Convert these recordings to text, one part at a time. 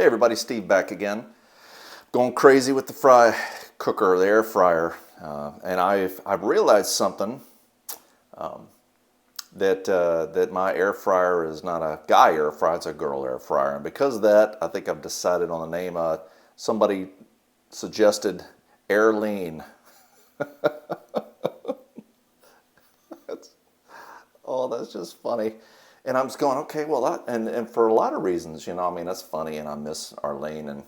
Hey everybody, Steve back again. Going crazy with the fry cooker, the air fryer, and I've realized something that my air fryer is not a guy air fryer, it's a girl air fryer, and because of that, I think I've decided on the name. Somebody suggested Air Lean. Oh, that's just funny. And I'm just going, okay, well, and for a lot of reasons, I mean, that's funny, and I miss Arlene, and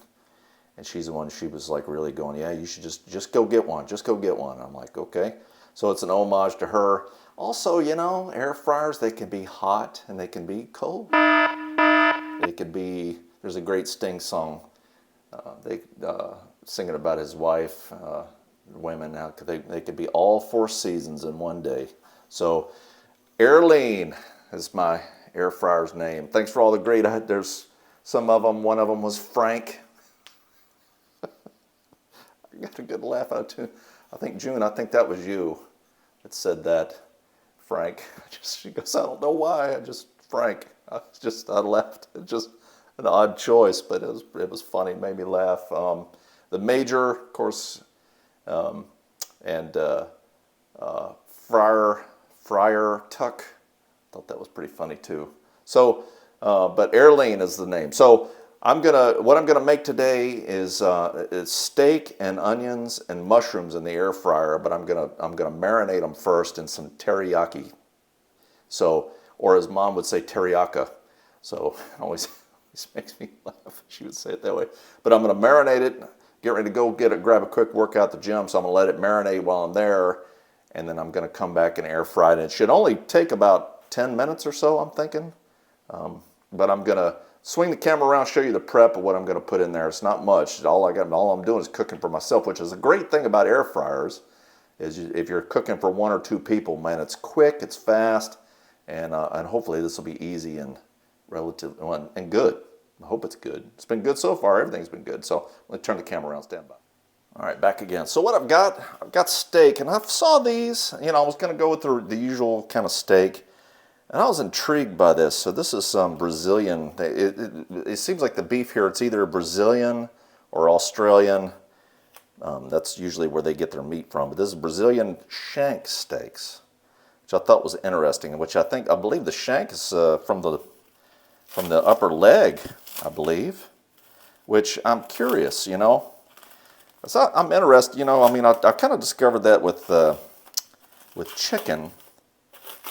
she's the one, she was like really going, yeah, you should just go get one, just go get one. I'm like, okay. So it's an homage to her. Also, air fryers, they can be hot and they can be cold. They could be, there's a great Sting song, they singing about his wife, women now, they could be all four seasons in one day. So Airline is my air fryer's name. Thanks for all the great, there's some of them, one of them was Frank. I got a good laugh out too. I think June, I think that was you that said that, Frank. She goes, I don't know why, Frank. I laughed. It's just an odd choice, but it was funny, it made me laugh. The Major, of course, and Friar Tuck. Thought that was pretty funny too. So, but Airlane is the name. So what I'm gonna make today is steak and onions and mushrooms in the air fryer. But I'm gonna marinate them first in some teriyaki. So, or as Mom would say, teriyaki. So it always makes me laugh. She would say it that way. But I'm gonna marinate it. Get ready to go grab a quick workout at the gym. So I'm gonna let it marinate while I'm there, and then I'm gonna come back and air fry it. And it should only take about 10 minutes or so, I'm thinking. But I'm gonna swing the camera around, show you the prep of what I'm gonna put in there. It's not much. All I'm doing is cooking for myself, which is a great thing about air fryers. If you're cooking for one or two people, man, it's quick, it's fast, and hopefully this will be easy and relative and good. I hope it's good. It's been good so far. Everything's been good. So let me turn the camera around, stand by. All right, back again. So what I've got steak, and I saw these. I was going to go with the usual kind of steak, and I was intrigued by this. So this is some Brazilian. It seems like the beef here, it's either Brazilian or Australian. That's usually where they get their meat from. But this is Brazilian shank steaks, which I thought was interesting. Which I believe the shank is from the upper leg, I believe. Which I'm curious, So I'm interested, I kind of discovered that with chicken,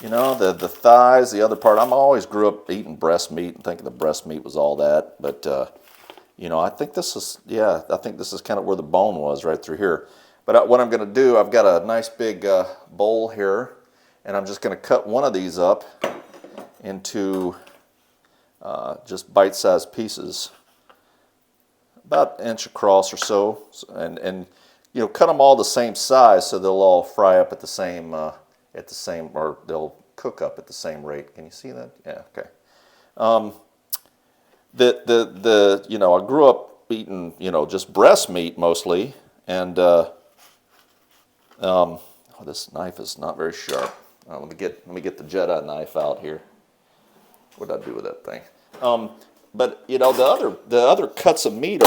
the thighs, the other part. I always grew up eating breast meat and thinking the breast meat was all that, but I think this is kind of where the bone was, right through here. But what I'm going to do, I've got a nice big bowl here, and I'm just going to cut one of these up into just bite-sized pieces, about an inch across or so, and cut them all the same size so they'll all fry up at the same or they'll cook up at the same rate. Can you see that? Yeah, okay. I grew up eating just breast meat mostly, and this knife is not very sharp. Let me get the Jedi knife out here. What did I do with that thing? But the other cuts of meat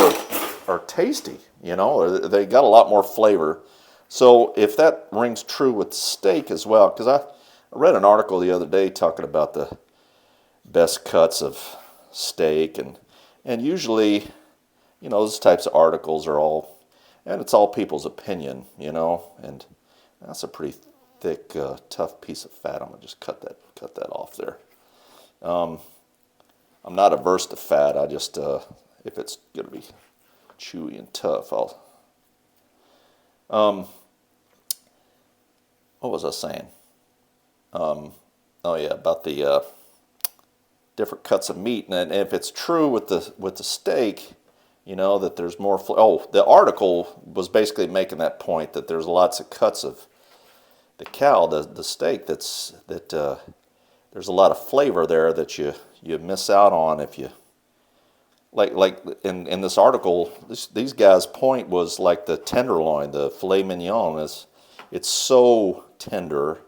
are tasty. They got a lot more flavor. So if that rings true with steak as well, because I read an article the other day talking about the best cuts of steak, and usually, those types of articles are all, and it's all people's opinion, and that's a pretty thick, tough piece of fat. I'm gonna just cut that off there. I'm not averse to fat. I just, if it's going to be chewy and tough, what was I saying? Oh yeah, about the different cuts of meat. And if it's true with the steak, that there's more. The article was basically making that point that there's lots of cuts of the cow, the steak. There's a lot of flavor there that you miss out on if you like in this article. These guys' point was like the tenderloin, the filet mignon it's so tender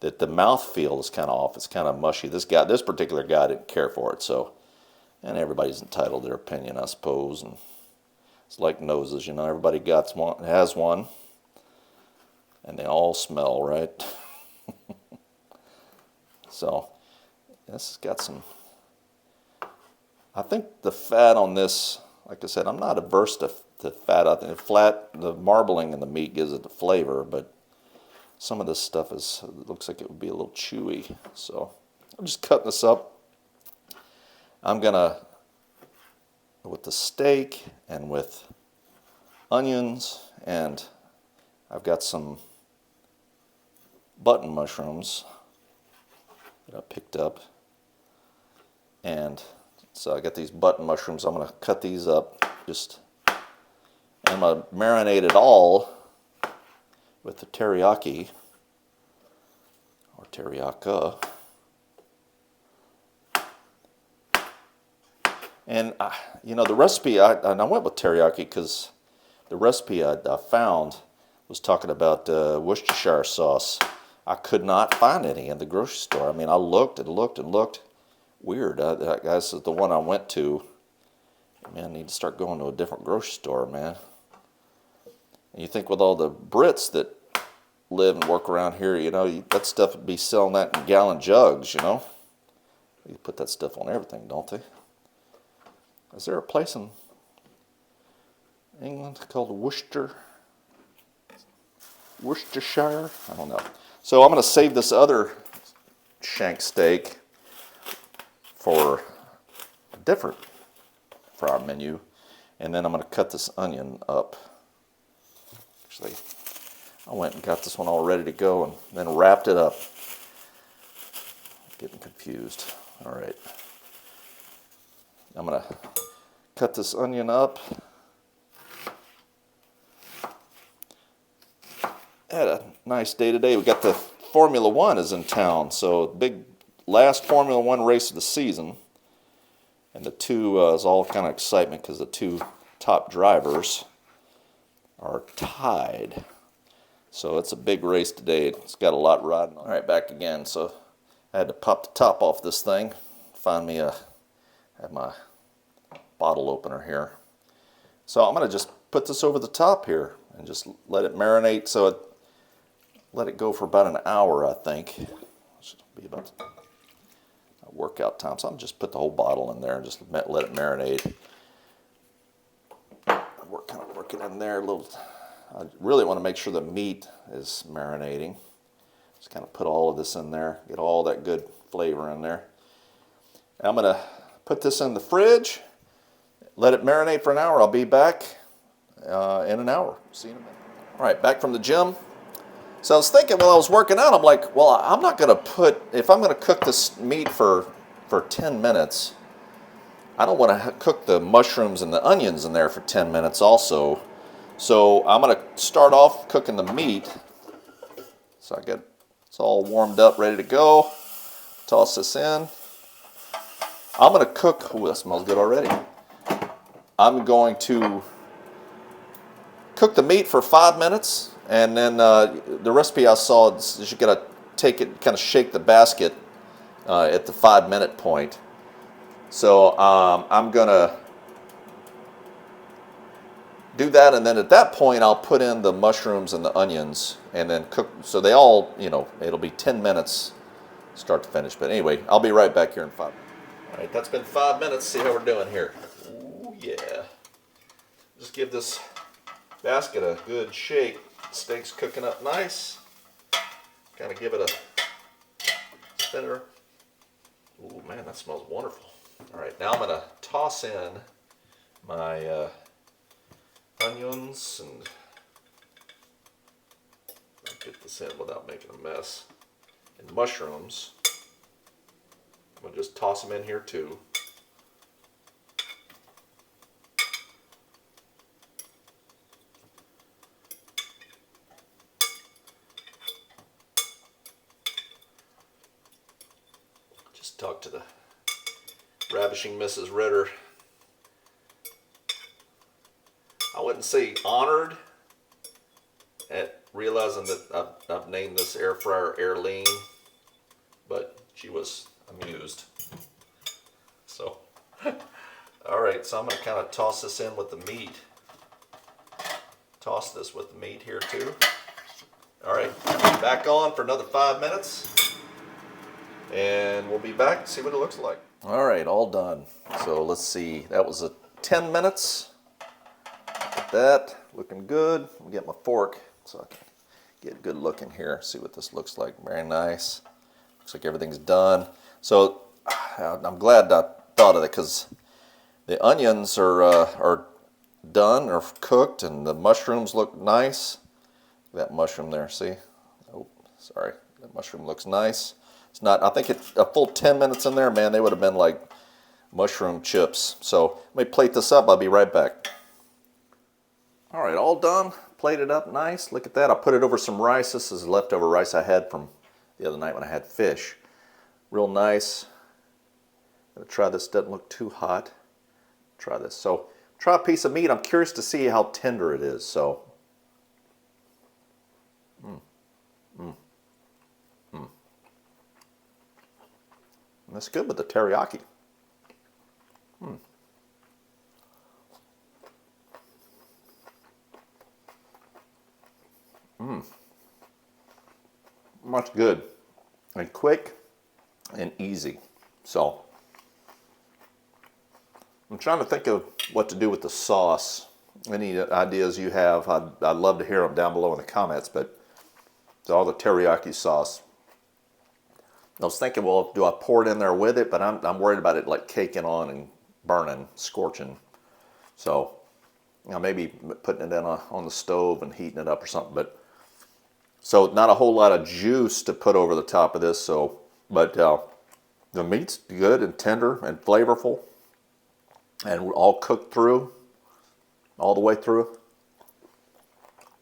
that the mouthfeel is kind of off. It's kind of mushy. This particular guy didn't care for it, so And everybody's entitled to their opinion, I suppose. And it's like noses, you know, everybody has one, and they all smell, right? So this has got some, I think the fat on this, like I said, I'm not averse to fat. I think the marbling in the meat gives it the flavor, but some of this stuff looks like it would be a little chewy. So I'm just cutting this up. I'm gonna, with the steak and with onions, and I've got some button mushrooms that I picked up. And so I got these button mushrooms. I'm gonna cut these up, I'm gonna marinate it all with the teriyaki, or teriyaki. And you know, the recipe, I went with teriyaki because the recipe I found was talking about Worcestershire sauce. I could not find any in the grocery store. I mean, I looked and looked and looked. Weird. This is the one I went to. Man, I need to start going to a different grocery store, man. And you think with all the Brits that live and work around here, you know, that stuff would be selling that in gallon jugs, you know. They put that stuff on everything, don't they? Is there a place in England called Worcestershire? I don't know. So I'm going to save this other shank steak for our menu, and then I'm going to cut this onion up. Actually, I went and got this one all ready to go and then wrapped it up. Getting confused. All right. I'm going to cut this onion up. Had a nice day today. We got the Formula One is in town, so big last Formula One race of the season, and the two is all kind of excitement because the two top drivers are tied. So it's a big race today. It's got a lot riding on. All right, back again. So I had to pop the top off this thing. Have my bottle opener here. So I'm going to just put this over the top here and just let it marinate. Let it go for about an hour, I think. Should be about a workout time. So I'm just put the whole bottle in there and just let it marinate. Kind of working in there a little. I really want to make sure the meat is marinating. Just kind of put all of this in there, get all that good flavor in there. And I'm going to put this in the fridge, let it marinate for an hour. I'll be back in an hour. See you in a minute. All right, back from the gym. So I was thinking while I was working out, I'm like, well, I'm not going to if I'm going to cook this meat for 10 minutes, I don't want to cook the mushrooms and the onions in there for 10 minutes also. So I'm going to start off cooking the meat. So it's all warmed up, ready to go. Toss this in. I'm going to cook, oh, that smells good already. I'm going to cook the meat for 5 minutes. And then the recipe I saw is you got to take it, kind of shake the basket at the 5-minute point. So I'm going to do that, and then at that point I'll put in the mushrooms and the onions and then cook. So they all, you know, it'll be 10 minutes start to finish. But anyway, I'll be right back here in 5 minutes. All right, that's been 5 minutes. See how we're doing here. Ooh, yeah. Just give this basket a good shake. Steak's cooking up nice. Kind of give it a spinner. Ooh, man, that smells wonderful. All right, now I'm going to toss in my onions and get this in without making a mess. And mushrooms. I'm going to just toss them in here too. Just talk to the ravishing Mrs. Ritter. I wouldn't say honored at realizing that I've named this air fryer Airline, but she was amused. So All right, so I'm going to kind of toss this in with the meat. Toss this with the meat here too. All right, back on for another 5 minutes. And we'll be back and see what it looks like. All right, all done. So let's see, that was 10 minutes. Get that, looking good. I'll get my fork so I can get a good look in here, see what this looks like. Very nice. Looks like everything's done. So I'm glad I thought of it because the onions are done or cooked, and the mushrooms look nice. That mushroom there, see? Oh, sorry. That mushroom looks nice. It's not, I think it's a full 10 minutes in there, man, they would have been like mushroom chips. So let me plate this up. I'll be right back. All right, all done. Plated up nice. Look at that. I put it over some rice. This is leftover rice I had from the other night when I had fish. Real nice. I'm gonna try this. Doesn't look too hot. Try this. So try a piece of meat. I'm curious to see how tender it is. So. That's good with the teriyaki. Much good and quick and easy. So I'm trying to think of what to do with the sauce. Any ideas you have, I'd love to hear them down below in the comments. But all the teriyaki sauce. I was thinking, well, do I pour it in there with it? But I'm worried about it like caking on and burning, scorching. So, you know, maybe putting it in on the stove and heating it up or something. But so not a whole lot of juice to put over the top of this. So, but the meat's good and tender and flavorful, and all cooked through, all the way through.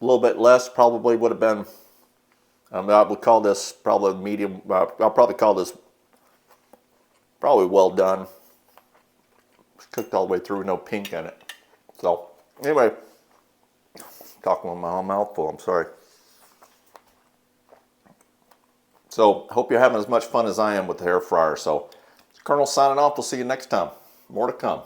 A little bit less probably would have been. I would call this probably medium. I'll probably call this probably well done. It's cooked all the way through, no pink in it. So anyway, talking with my whole mouth full. I'm sorry. So hope you're having as much fun as I am with the air fryer. So Colonel signing off. We'll see you next time. More to come.